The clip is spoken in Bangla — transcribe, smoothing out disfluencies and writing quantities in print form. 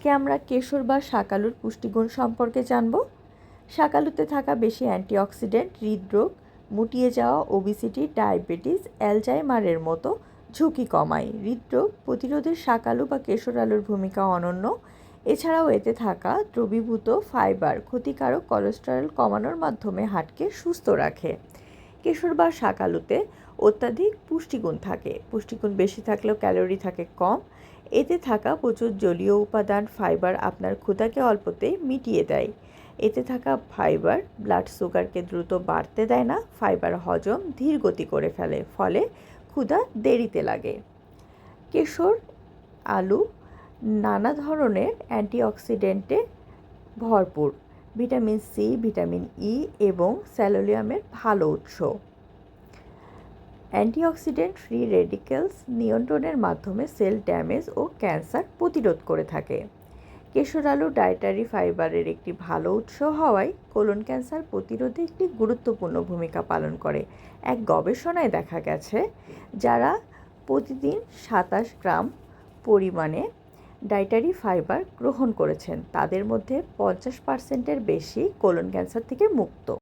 আজকে আমরা কেশর বা শাকালুর পুষ্টিগুণ সম্পর্কে জানব। শাকালুতে থাকা বেশি অ্যান্টিঅক্সিডেন্ট হৃদরোগ, মুটিয়ে যাওয়া, ওবিসিটি, ডায়াবেটিস, অ্যালজাইমারের মতো ঝুঁকি কমায়। হৃদরোগ প্রতিরোধে শাকালু বা কেশর আলুর ভূমিকা অনন্য। এছাড়াও এতে থাকা দ্রবীভূত ফাইবার ক্ষতিকারক কোলেস্টেরল কমানোর মাধ্যমে হার্টকে সুস্থ রাখে। কেশর বা শাকালুতে অত্যাধিক পুষ্টিগুণ থাকে। পুষ্টিগুণ বেশি থাকলেও ক্যালোরি থাকে কম। এতে থাকা প্রচুর জলীয় উপাদান ফাইবার আপনার ক্ষুধাকে অল্পতেই মিটিয়ে দেয়। এতে থাকা ফাইবার ব্লাড সুগারকে দ্রুত বাড়তে দেয় না, ফাইবার হজম ধীর গতি করে ফেলে, ফলে ক্ষুধা দেরিতে লাগে। কেশর আলু নানা ধরনের অ্যান্টিঅক্সিডেন্টে ভরপুর। ভিটামিন সি, ভিটামিন ই এবং সেলুলোজের ভালো উৎস। অ্যান্টিঅক্সিডেন্ট ফ্রি রেডিক্যালস নিয়ন্ত্রণের মাধ্যমে সেল ড্যামেজ ও ক্যান্সার প্রতিরোধ করে থাকে। কেশর আলু ডায়েটারি ফাইবারের একটি ভালো উৎস হওয়ায় কোলন ক্যান্সার প্রতিরোধে একটি গুরুত্বপূর্ণ ভূমিকা পালন করে। এক গবেষণায় দেখা গেছে, যারা প্রতিদিন 27 গ্রাম পরিমাণে ডায়েটারি ফাইবার গ্রহণ করেছেন তাদের মধ্যে 50%-এর বেশি কোলন ক্যান্সার থেকে মুক্ত।